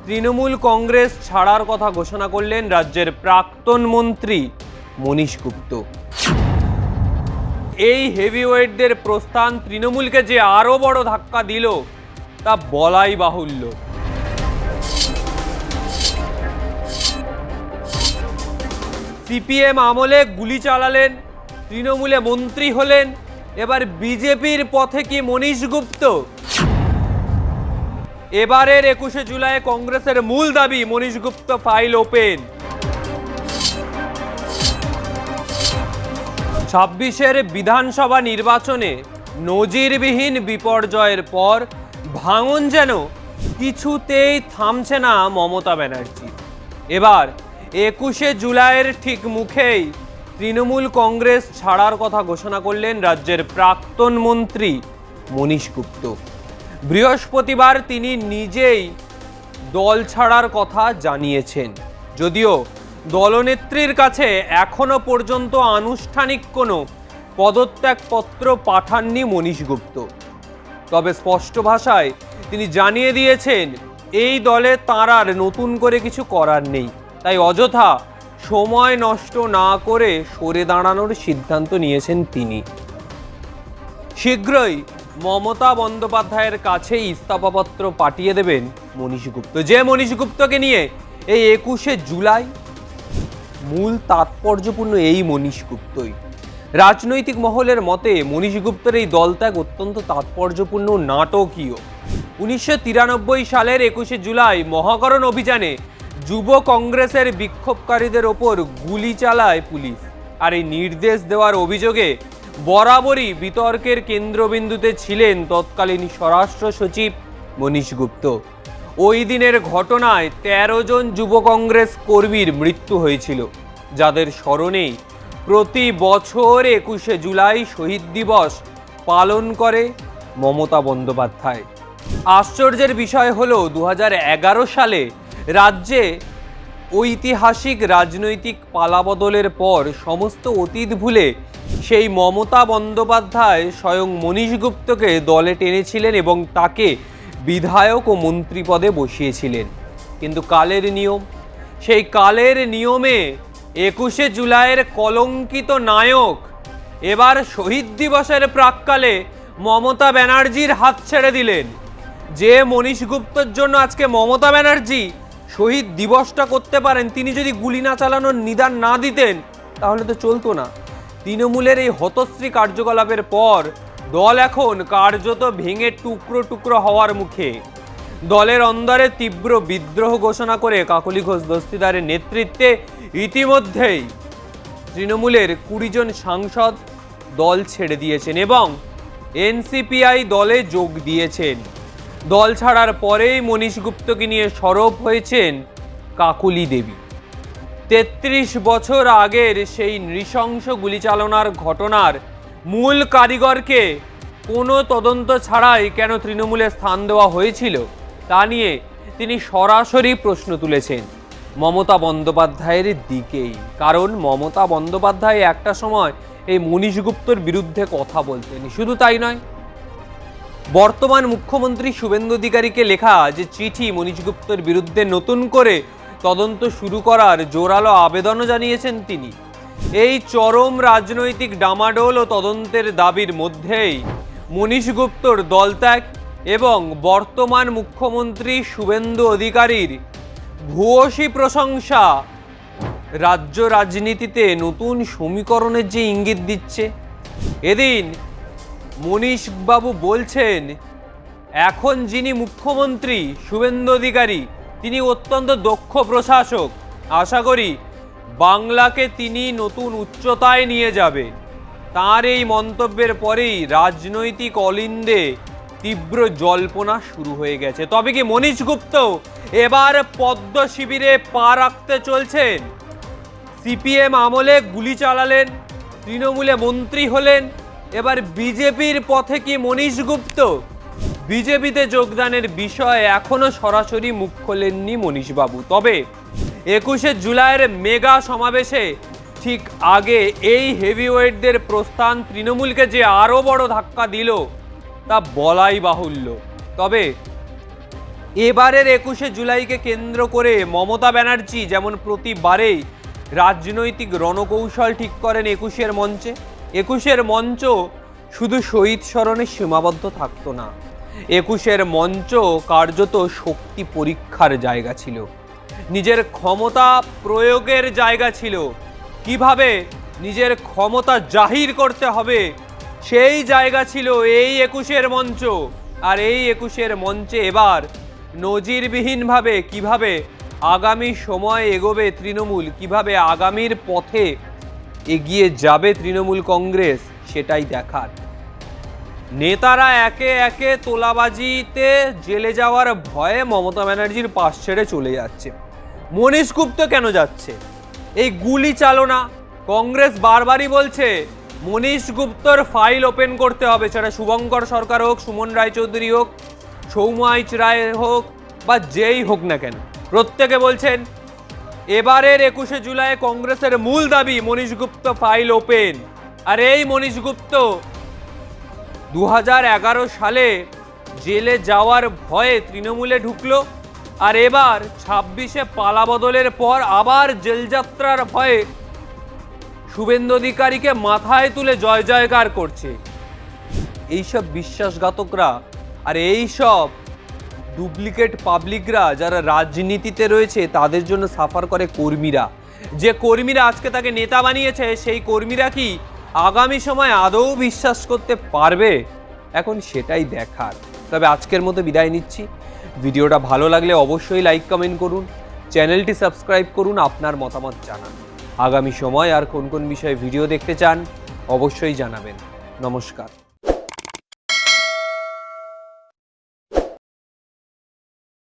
তৃণমূল কংগ্রেস ছাড়ার কথা ঘোষণা করলেন রাজ্যের প্রাক্তন মন্ত্রী মনীশ গুপ্ত। এই হেভিওয়েটদের প্রস্থান তৃণমূলকে যে আরো বড় ধাক্কা দিল তা বলাই বাহুল্য। সিপিএম আমলে গুলি চালালেন, তৃণমূলে মন্ত্রী হলেন, এবার বিজেপির পথে কি মনীশ গুপ্ত? এবারের 21শে জুলাই কংগ্রেসের মূল দাবি মনীশ গুপ্ত ফাইল ওপেন। 26-এর বিধানসভা নির্বাচনে নজিরবিহীন বিপর্যয়ের পর ভাঙন যেন কিছুতেই থামছে না মমতা ব্যানার্জি। এবার 21শে জুলাইয়ের ঠিক মুখেই তৃণমূল কংগ্রেস ছাড়ার কথা ঘোষণা করলেন রাজ্যের প্রাক্তন মন্ত্রী মনীশ গুপ্ত। বৃহস্পতিবার তিনি নিজেই দল ছাড়ার কথা জানিয়েছেন, যদিও দলনেত্রীর কাছে এখনো পর্যন্ত আনুষ্ঠানিক কোনো পদত্যাগপত্র পাঠাননি মনীশ গুপ্ত। তবে স্পষ্ট ভাষায় তিনি জানিয়ে দিয়েছেন এই দলে তাঁর আর নতুন করে কিছু করার নেই, তাই অযথা সময় নষ্ট না করে সরে দাঁড়ানোর সিদ্ধান্ত নিয়েছেন তিনি। শীঘ্রই মমতা বন্দ্যোপাধ্যায়ের কাছে ইস্তফাপত্র পাঠিয়ে দেবেন মনীশ গুপ্ত। যে মনীশ গুপ্তকে নিয়ে এই 21শে জুলাই মূল তাৎপর্যপূর্ণ এই মনীশ গুপ্তই। রাজনৈতিক মহলের মতে মনীশ গুপ্তের এই দলত্যাগ অত্যন্ত তাৎপর্যপূর্ণ, নাটকীয়। 1993 সালের 21শে জুলাই মহাকরণ অভিযানে যুব কংগ্রেসের বিক্ষোভকারীদের ওপর গুলি চালায় পুলিশ, আর এই নির্দেশ দেওয়ার অভিযোগে বরাবরই বিতর্কের কেন্দ্রবিন্দুতে ছিলেন তৎকালীন স্বরাষ্ট্র সচিব মনীশ গুপ্ত। ওই দিনের ঘটনায় 13 জন যুব কংগ্রেস কর্মীর মৃত্যু হয়েছিল, যাদের স্মরণেই প্রতি বছর 21শে জুলাই শহীদ দিবস পালন করে মমতা বন্দ্যোপাধ্যায়। আশ্চর্যের বিষয় হলো 2011 সালে রাজ্যে ঐতিহাসিক রাজনৈতিক পালাবদলের পর সমস্ত অতীত ভুলে সেই মমতা বন্দ্যোপাধ্যায় স্বয়ং মনীশ গুপ্তকে দলে টেনেছিলেন এবং তাকে বিধায়ক ও মন্ত্রী পদে বসিয়েছিলেন। কিন্তু কালের নিয়ম, সেই কালের নিয়মে 21শে জুলাইয়ের কলঙ্কিত নায়ক এবার শহীদ দিবসের প্রাক্কালে মমতা ব্যানার্জির হাত ছেড়ে দিলেন। যে মনীশ গুপ্তর জন্য আজকে মমতা ব্যানার্জি শহীদ দিবসটা করতে পারেন, তিনি যদি গুলি না চালানোর নিদান না দিতেন তাহলে তো চলতো না। তৃণমূলের এই হতশ্রী কার্যকলাপের পর দল এখন কার্যত ভেঙে টুকরো টুকরো হওয়ার মুখে। দলের অন্দরে তীব্র বিদ্রোহ ঘোষণা করে কাকলি ঘোষ দস্তিদারের নেতৃত্বে ইতিমধ্যেই তৃণমূলের 20 জন সাংসদ দল ছেড়ে দিয়েছেন এবং এনসিপিআই দলে যোগ দিয়েছেন। দল ছাড়ার পরেই মনীশ গুপ্তকে নিয়ে সরব হয়েছেন কাকুলি দেবী। 33 বছর আগের সেই নৃশংস গুলিচালনার ঘটনার মূল কারিগরকে কোনো তদন্ত ছাড়াই কেন তৃণমূলে স্থান দেওয়া হয়েছিল তা নিয়ে তিনি সরাসরি প্রশ্ন তুলেছেন মমতা বন্দ্যোপাধ্যায়ের দিকেই। কারণ মমতা বন্দ্যোপাধ্যায় একটা সময় এই মনীশ গুপ্তর বিরুদ্ধে কথা বলতেন। শুধু তাই নয়, বর্তমান মুখ্যমন্ত্রী শুভেন্দু অধিকারীকে লেখা যে চিঠি মনীশ গুপ্তর বিরুদ্ধে নতুন করে তদন্ত শুরু করার জোরালো আবেদনও জানিয়েছেন তিনি। এই চরম রাজনৈতিক ডামাডোল ও তদন্তের দাবির মধ্যেই মনীশ গুপ্তর দলত্যাগ এবং বর্তমান মুখ্যমন্ত্রী শুভেন্দু অধিকারীর ভূয়সী প্রশংসা রাজ্য রাজনীতিতে নতুন সমীকরণের যে ইঙ্গিত দিচ্ছে। এদিন মনীশ বাবু বলছেন এখন যিনি মুখ্যমন্ত্রী শুভেন্দু অধিকারী তিনি অত্যন্ত দক্ষ প্রশাসক, আশা করি বাংলাকে তিনি নতুন উচ্চতায় নিয়ে যাবে। তার এই মন্তব্যের পরেই রাজনৈতিক অলিন্দে তীব্র জল্পনা শুরু হয়ে গেছে। তবে কি মনীশ গুপ্ত এবার পদ্ম শিবিরে পা রাখতে চলছেন? সিপিএম আমলে গুলি চালালেন, তৃণমূলে মন্ত্রী হলেন, এবার বিজেপির পথে কি মনীশ গুপ্ত? বিজেপিতে যোগদানের বিষয়ে এখনো সরাসরি মুখ খোলেননি মনীশ বাবু। তবে 21শে জুলাইয়ের মেগা সমাবেশে ঠিক আগে এই হেভিওয়েটদের প্রস্থান তৃণমূলকে যে আরো বড় ধাক্কা দিল তা বলাই বাহুল্য। তবে এবারের 21শে জুলাইকে কেন্দ্র করে মমতা ব্যানার্জি যেমন প্রতিবারেই রাজনৈতিক রণকৌশল ঠিক করেন 21শের মঞ্চে, 21শের মঞ্চ শুধু শহীদ স্মরণে সীমাবদ্ধ থাকতো না। 21শের মঞ্চ কার্যত শক্তি পরীক্ষার জায়গা ছিল, নিজের ক্ষমতা প্রয়োগের জায়গা ছিল। কিভাবে নিজের ক্ষমতা জাহির করতে হবে সেই জায়গা ছিল এই 21শের মঞ্চ। আর এই 21শের মঞ্চে এবার নজিরবিহীনভাবে কিভাবে আগামী সময় এগোবে তৃণমূল, কিভাবে আগামীর পথে এগিয়ে যাবে তৃণমূল কংগ্রেস, সেটাই দেখার। নেতারা একে একে তোলাবাজিতে জেলে যাওয়ার ভয়ে মমতা ব্যানার্জির পাশ ছেড়ে চলে যাচ্ছে। মনীশ গুপ্ত কেন যাচ্ছে? এই গুলি চালনা, কংগ্রেস বারবারই বলছে মনীশ গুপ্তর ফাইল ওপেন করতে হবে, সেটা শুভঙ্কর সরকার হোক, সুমন রায়চৌধুরী হোক, সৌম্য রায় হোক বা যেই হোক না কেন, প্রত্যেকে বলছেন এবারের 21শে জুলাই কংগ্রেসের মূল দাবি মনীশ গুপ্ত ফাইল ওপেন। আর এই মনীশ গুপ্ত 2011 সালে জেলে যাওয়ার ভয়ে তৃণমূলে ঢুকলো, আর এবার 26শে পালাবদলের পর আবার জেলযাত্রার ভয়ে শুভেন্দু অধিকারীকে মাথায় তুলে জয় জয়কার করছে। এইসব বিশ্বাসঘাতকরা আর এইসব ডুপ্লিকেট পাবলিকরা যারা রাজনীতিতে রয়েছে, তাদের জন্য সাফার করে কর্মীরা। যে কর্মীরা আজকে তাকে নেতা বানিয়েছে, সেই কর্মীরা কি আগামী সময় আদৌ বিশ্বাস করতে পারবে? এখন সেটাই দেখার। তবে আজকের মতো বিদায় নিচ্ছি। ভিডিওটা ভালো লাগলে অবশ্যই লাইক কমেন্ট করুন, চ্যানেলটি সাবস্ক্রাইব করুন, আপনার মতামত জানান। আগামী সময় আর কোন কোন বিষয়ে ভিডিও দেখতে চান অবশ্যই জানাবেন। নমস্কার।